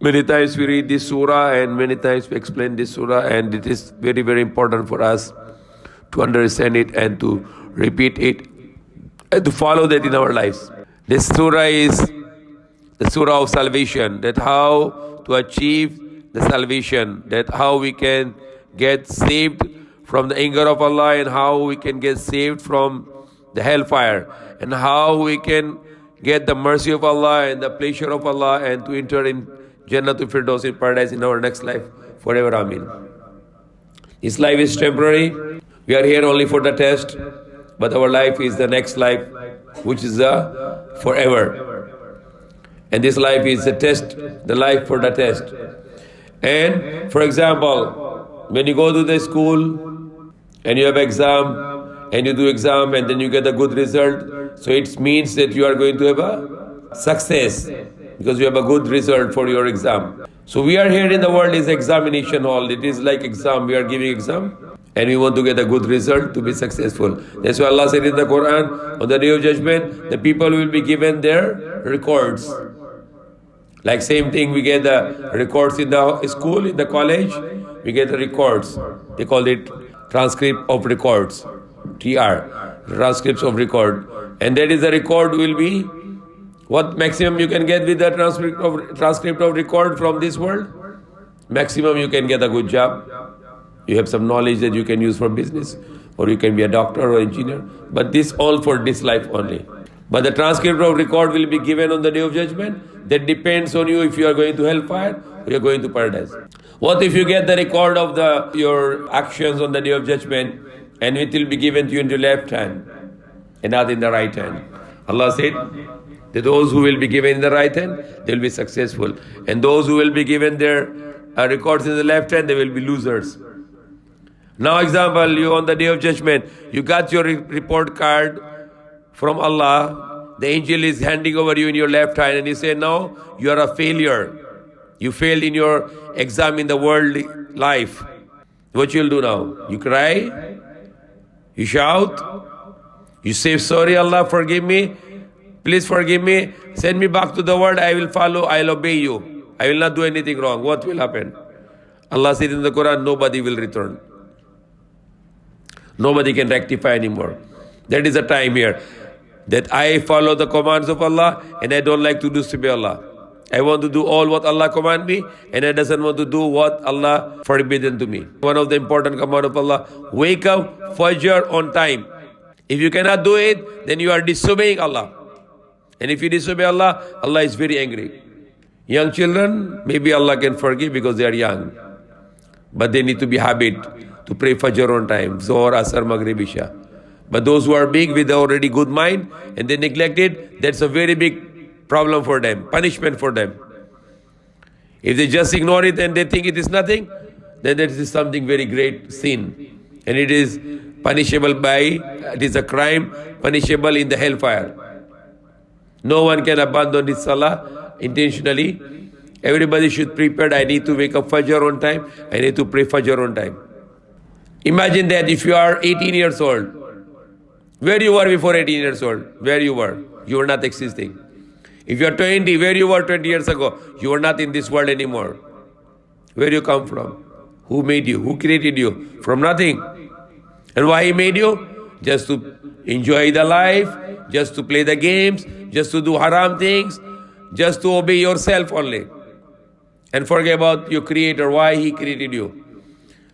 Many times we read this surah and many times we explain this surah, and it is very, very important for us to understand it and to repeat it and to follow that in our lives. This surah is the surah of salvation, that how to achieve the salvation, that how we can get saved from the anger of Allah and how we can get saved from the hellfire and how we can get the mercy of Allah and the pleasure of Allah and to enter in Jannatul Firdaus in paradise in our next life forever. Ameen. This life is temporary. We are here only for the test, but our life is the next life, which is the forever. And this life is the test, the life for the test. And for example, when you go to the school and you have exam and you do exam and then you get a good result, so it means that you are going to have a success because you have a good result for your exam. So we are here in the world is examination hall. It is like exam. We are giving exam and we want to get a good result to be successful. That's why Allah said in the Quran, on the day of judgment, the people will be given their records. Like same thing, we get the records in the school, in the college, we get the records. They call it transcript of records, TR, transcripts of record. And that is the record will be what maximum you can get with the transcript of record from this world? Maximum you can get a good job. You have some knowledge that you can use for business, or you can be a doctor or engineer. But this all for this life only. But the transcript of record will be given on the day of judgment. That depends on you if you are going to hellfire or you are going to paradise. What if you get the record of your actions on the day of judgment and it will be given to you in the left hand and not in the right hand? Allah said that those who will be given in the right hand, they will be successful. And those who will be given their records in the left hand, they will be losers. Now example, you on the day of judgment, you got your report card from Allah, the angel is handing over you in your left hand and you say, no, you are a failure. You failed in your exam in the world life. What you'll do now? You cry, you shout, you say, sorry Allah, forgive me, please forgive me, send me back to the world, I will follow, I will obey you. I will not do anything wrong. What will happen? Allah said in the Quran, nobody will return. Nobody can rectify anymore. That is the time here. That I follow the commands of Allah and I don't like to disobey Allah. I want to do all what Allah command me and I doesn't want to do what Allah forbidden to me. One of the important command of Allah, wake up Fajr on time. If you cannot do it, then you are disobeying Allah. And if you disobey Allah, Allah is very angry. Young children, maybe Allah can forgive because they are young. But they need to be habit to pray Fajr on time, Zohar, Asr, Maghrib, Isha. But those who are big with already good mind and they neglect it, that's a very big problem for them, punishment for them. If they just ignore it and they think it is nothing, then that is something very great sin. And it is punishable it is a crime punishable in the hellfire. No one can abandon his salah intentionally. Everybody should prepare, I need to wake up Fajr on time, I need to pray Fajr on time. Imagine that if you are 18 years old, where you were before 18 years old? Where you were? You were not existing. If you are 20, where you were 20 years ago? You are not in this world anymore. Where you come from? Who made you? Who created you? From nothing. And why He made you? Just to enjoy the life, just to play the games, just to do haram things, just to obey yourself only. And forget about your Creator, why He created you.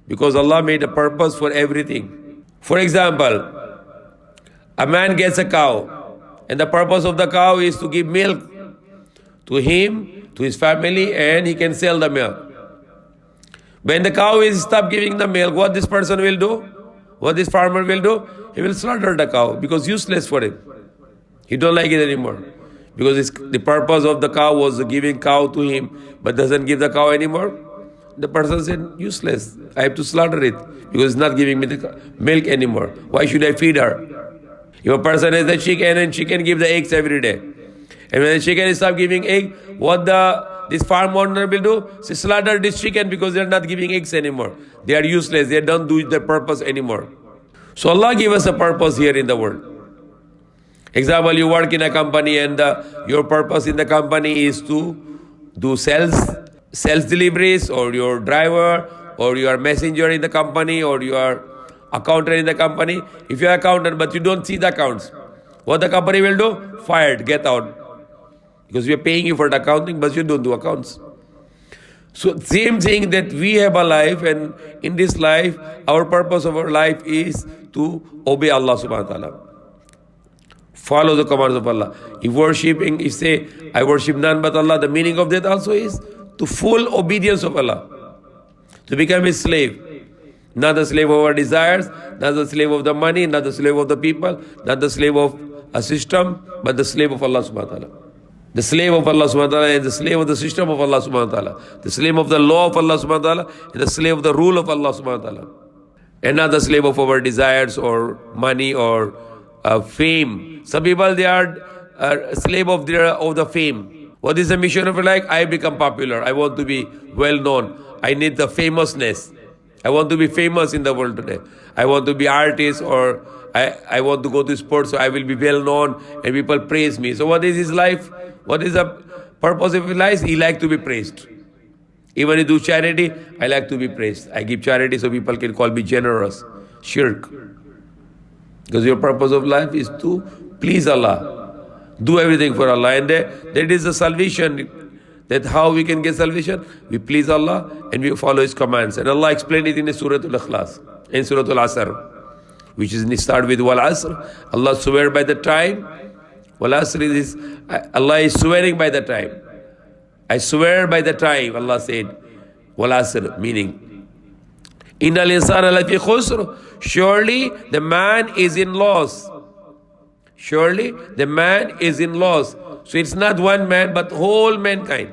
Because Allah made a purpose for everything. For example, a man gets a cow, and the purpose of the cow is to give milk to him, to his family, and he can sell the milk. When the cow is stop giving the milk, what this person will do? What this farmer will do? He will slaughter the cow because useless for him. He don't like it anymore. Because the purpose of the cow was giving cow to him, but doesn't give the cow anymore. The person said, useless. I have to slaughter it because it's not giving me the milk anymore. Why should I feed her? If a person has a chicken and chicken give the eggs every day, and when the chicken is stop giving egg, what this farm owner will do? She slaughter this chicken because they are not giving eggs anymore. They are useless. They don't do their purpose anymore. So Allah give us a purpose here in the world. Example, you work in a company and your purpose in the company is to do sales sales deliveries, or your driver, or your messenger in the company, or your accountant in the company. If you're an accountant but you don't see the accounts, what the company will do? Fired, get out. Because we are paying you for the accounting, but you don't do accounts. So same thing that we have a life, and in this life, our purpose of our life is to obey Allah subhanahu wa ta'ala. Follow the commands of Allah. If worshipping, if say, I worship none but Allah, the meaning of that also is to full obedience of Allah. To become a slave. Not the slave of our desires, not the slave of the money, not the slave of the people, not the slave of a system, but the slave of Allah subhanahu wa ta'ala. The slave of Allah subhanahu wa ta'ala and the slave of the system of Allah subhanahu wa ta'ala. The slave of the law of Allah subhanahu wa ta'ala and the slave of the rule of Allah subhanahu wa ta'ala. And not the slave of our desires or money or fame. Some people, they are a slave of the fame. What is the mission of your life? I become popular. I want to be well known. I need the famousness. I want to be famous in the world today. I want to be artist, or I want to go to sports, so I will be well known and people praise me. So what is his life? What is the purpose of his life? He likes to be praised. Even if I do charity, I like to be praised. I give charity so people can call me generous. Shirk. Because your purpose of life is to please Allah. Do everything for Allah. And that is the salvation. That how we can get salvation? We please Allah and we follow His commands. And Allah explained it in Surah Al-Ikhlas, in Surah Al-Asr, which is start with Wal Asr. Allah swear by the time. Wal Asr is, Allah is swearing by the time. I swear by the time, Allah said. Wal Asr, meaning, Innal insana lafi khusr. Surely the man is in loss. Surely the man is in loss. So it's not one man, but whole mankind.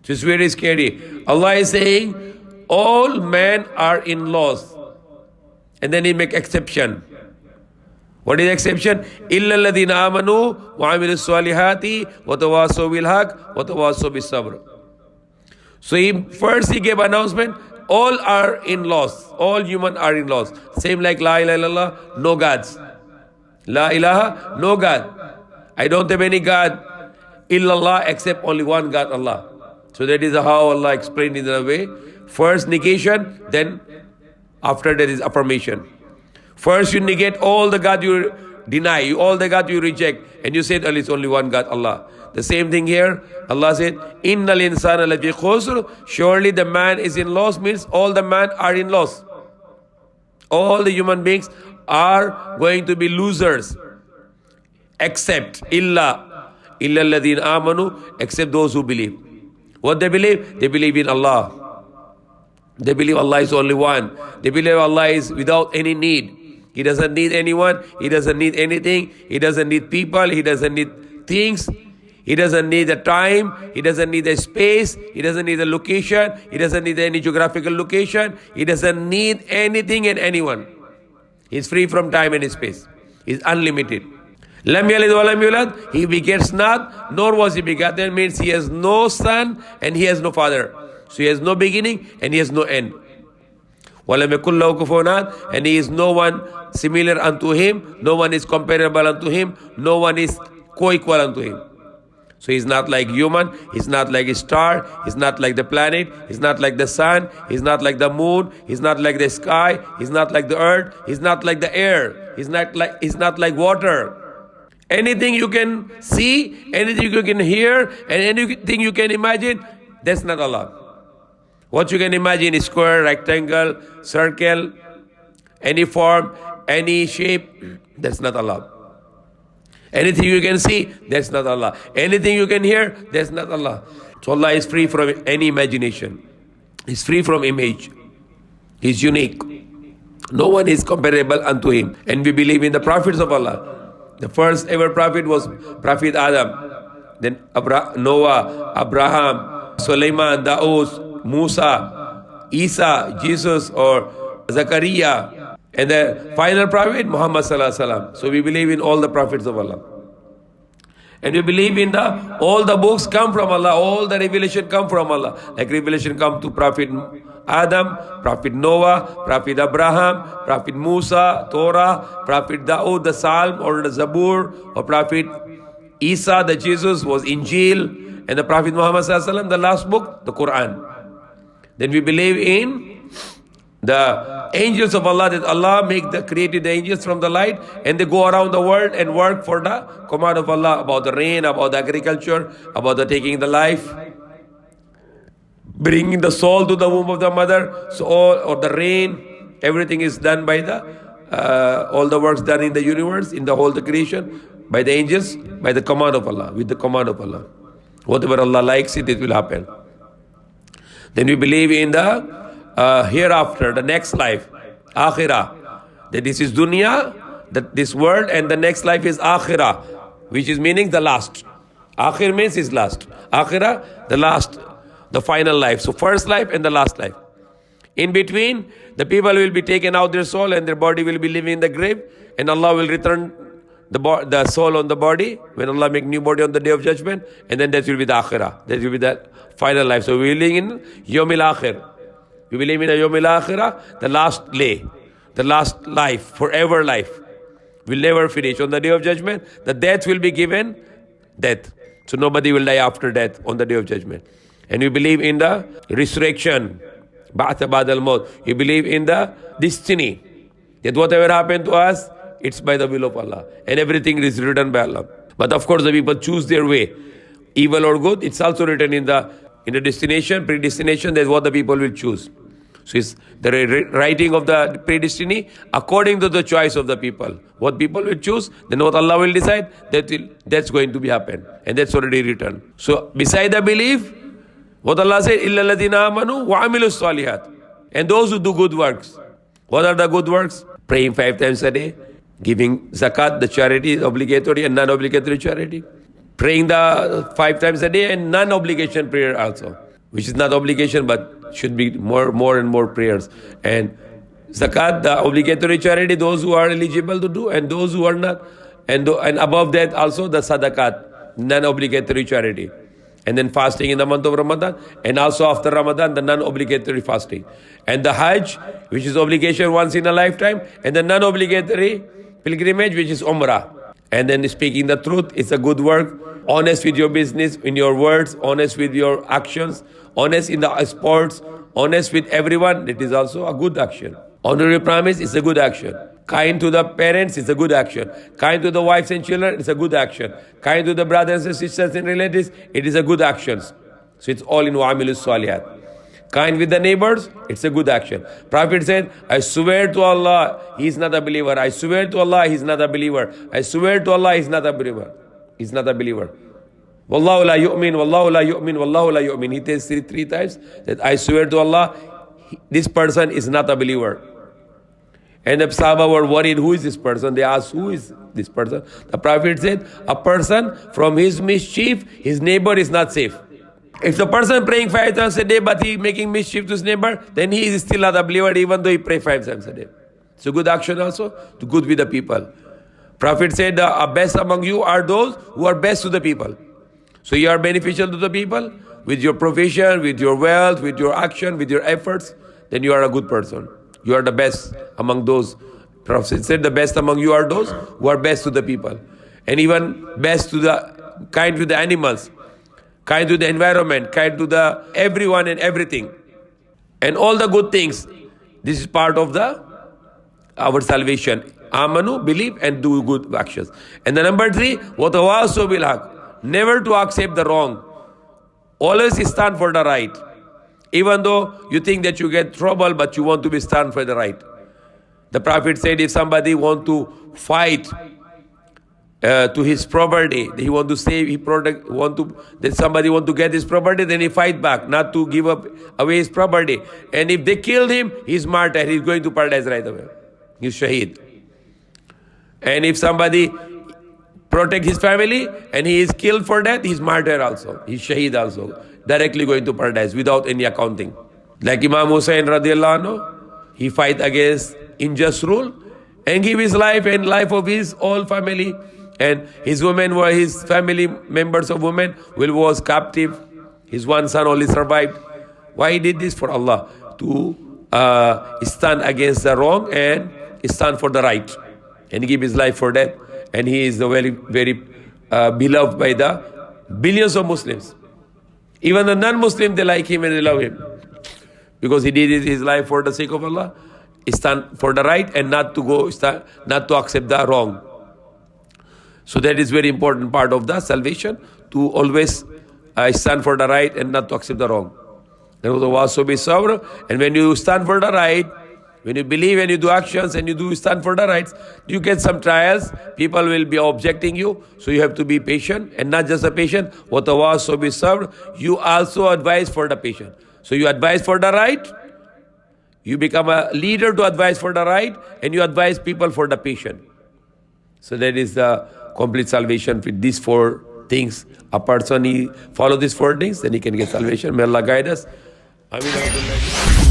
So it's very scary. Allah is saying, all men are in loss. And then He make exception. What is exception? إِلَّا الَّذِينَ آمَنُوا وَعَمِلُوا الصَّالِحَاتِ وَتَوَاصَوْا بِالْحَقِّ وَتَوَاصَوْا بِالصَّبْرِ. So first He gave announcement, all are in loss. All human are in loss. Same like La ilaha illallah, no gods. La ilaha, no God. I don't have any God illallah except only one God, Allah. So that is how Allah explained it in a way. First negation, then after that is affirmation. First you negate all the God you deny, all the God you reject, and you said, it's only one God, Allah. The same thing here. Allah said, Innal insana lafi khusr. Surely the man is in loss, means all the man are in loss. All the human beings are going to be losers. Except illa alladhina amanu, except those who believe. What they believe? They believe in Allah. They believe Allah is only one. They believe Allah is without any need. He doesn't need anyone. He doesn't need anything. He doesn't need people. He doesn't need things. He doesn't need a time. He doesn't need a space. He doesn't need a location. He doesn't need any geographical location. He doesn't need anything and anyone. He's free from time and space. He's unlimited. Lam yalid wa lam yulad. He begets not, nor was he begotten. Means he has no son and he has no father. So he has no beginning and he has no end. وَلَمْ يَكُنْ لَهُ كُفُوًا أَحَدٌ. And he is no one similar unto him. No one is comparable unto him. No one is co-equal unto him. So he's not like human. He's not like a star. He's not like the planet. He's not like the sun. He's not like the moon. He's not like the sky. He's not like the earth. He's not like the air. He's not like water. Anything you can see, anything you can hear, and anything you can imagine, that's not Allah. What you can imagine is square, rectangle, circle, any form, any shape, that's not Allah. Anything you can see, that's not Allah. Anything you can hear, that's not Allah. So Allah is free from any imagination. He's free from image. He's unique. No one is comparable unto Him. And we believe in the prophets of Allah. The first ever prophet was Prophet Adam. Then Noah, Abraham, Sulaiman, Daud, Musa, Isa, Jesus, or Zakaria. And the final prophet, Muhammad Sallallahu Alaihi Wasallam. So we believe in all the prophets of Allah. And we believe in all the books come from Allah. All the revelation come from Allah. Like revelation come to Prophet Adam, Prophet Noah, Prophet Abraham, Prophet Musa, Torah, Prophet Daud, the Psalm or the Zabur, or Prophet Isa, the Jesus was Injil, and the Prophet Muhammad sallallahu alaihi wasallam, the last book, the Quran. Then we believe in the angels of Allah, that Allah created the angels from the light, and they go around the world and work for the command of Allah, about the rain, about the agriculture, about the taking the life, bringing the soul to the womb of the mother, so or the rain, everything is done by the all the works done in the universe, in the whole the creation, by the angels, by the command of Allah, with the command of Allah. Whatever Allah likes it will happen. Then we believe in the hereafter, the next life, akhirah, that this is dunya, that this world, and the next life is akhirah, which is meaning the last. Akhir means is last. Akhirah, the last, the final life. So first life and the last life. In between, the people will be taken out their soul and their body will be living in the grave, and Allah will return the soul on the body when Allah make new body on the day of judgment, and then that will be the akhirah. That will be the final life. So we live in Yawmil Akhir. We believe in a Yawmil Akhirah, the last day, the last life, forever life. Will never finish. On the day of judgment, the death will be given death. So nobody will die after death on the day of judgment. And we believe in the resurrection, Ba'ath Ba'd al-Maut. We believe in the destiny, that whatever happened to us, it's by the will of Allah. And everything is written by Allah. But of course, the people choose their way, evil or good. It's also written in the destination, predestination. That's what the people will choose. So it's the writing of the predestiny according to the choice of the people. What people will choose, then what Allah will decide, that's going to be happen. And that's already written. So beside the belief, what Allah said, إِلَّا الَّذِينَ آمَنُوا وَعَمِلُوا الصَّالِحَاتِ. And those who do good works. What are the good works? Praying 5 times a day, giving zakat, the charity, obligatory and non-obligatory charity. Praying the 5 times a day and non-obligation prayer also, which is not obligation but should be more and more prayers. And zakat, the obligatory charity, those who are eligible to do, and those who are not. And above that also the sadaqat, non-obligatory charity. And then fasting in the month of Ramadan, and also after Ramadan, the non-obligatory fasting. And the Hajj, which is obligation once in a lifetime, and the non-obligatory pilgrimage, which is Umrah. And then speaking the truth, it's a good work. Honest with your business, in your words, honest with your actions, honest in the sports, honest with everyone, it is also a good action. Honor your promise is a good action. Kind to the parents is a good action. Kind to the wives and children is a good action. Kind to the brothers and sisters and relatives, it is a good action. So it's all in wa'amilu salihat. Kind with the neighbors, it's a good action. Prophet said, I swear to Allah, he is not a believer. I swear to Allah, he is not a believer. I swear to Allah, he is not a believer. He's not a believer. Wallahu la yu'min, wallahu la yu'min, wallahu la yu'min. He says three times that I swear to Allah, this person is not a believer. And the Sahaba were worried, who is this person? They asked, who is this person? The Prophet said, a person from his mischief, his neighbor is not safe. If the person praying 5 times a day, but he making mischief to his neighbor, then he is still not a believer, even though he pray 5 times a day. So good action also, to good with the people. Prophet said, the best among you are those who are best to the people. So you are beneficial to the people with your profession, with your wealth, with your action, with your efforts, then you are a good person. You are the best among those. Prophet said, the best among you are those who are best to the people. And even best to the kind to the animals, kind to the environment, kind to the everyone and everything. And all the good things. This is part of our salvation. Amanu, believe and do good actions. And the number 3, وَتَوَاصَوْا بِالْحَقِّ. Never to accept the wrong. Always stand for the right. Even though you think that you get trouble, but you want to be stand for the right. The Prophet said, if somebody want to fight to his property, he want to save, that somebody want to get his property, then he fight back, not to give up away his property. And if they killed him, he's martyr, he's going to paradise right away. He's shaheed. And if somebody protect his family and he is killed for that, he's martyr also. He's shaheed also. Directly going to paradise without any accounting. Like Imam Hussain radiallahu anhu, he fight against unjust rule and give his life and life of his whole family. And his women were his family members of women was captive. His one son only survived. Why he did this? For Allah. To stand against the wrong and stand for the right. And give his life for that. And he is very, very beloved by the billions of Muslims. Even the non-Muslim, they like him and they love him. Because he did his life for the sake of Allah. Stand for the right and not to accept the wrong. So that is very important part of the salvation, to always stand for the right and not to accept the wrong. And when you stand for the right, when you believe and you do actions and you do stand for the rights, you get some trials. People will be objecting you. So you have to be patient, and not just a patient. You also advise for the patient. So you advise for the right, you become a leader to advise for the right, and you advise people for the patient. So that is the complete salvation with these four things. A person, he follow these four things, then he can get salvation. May Allah guide us. Amin.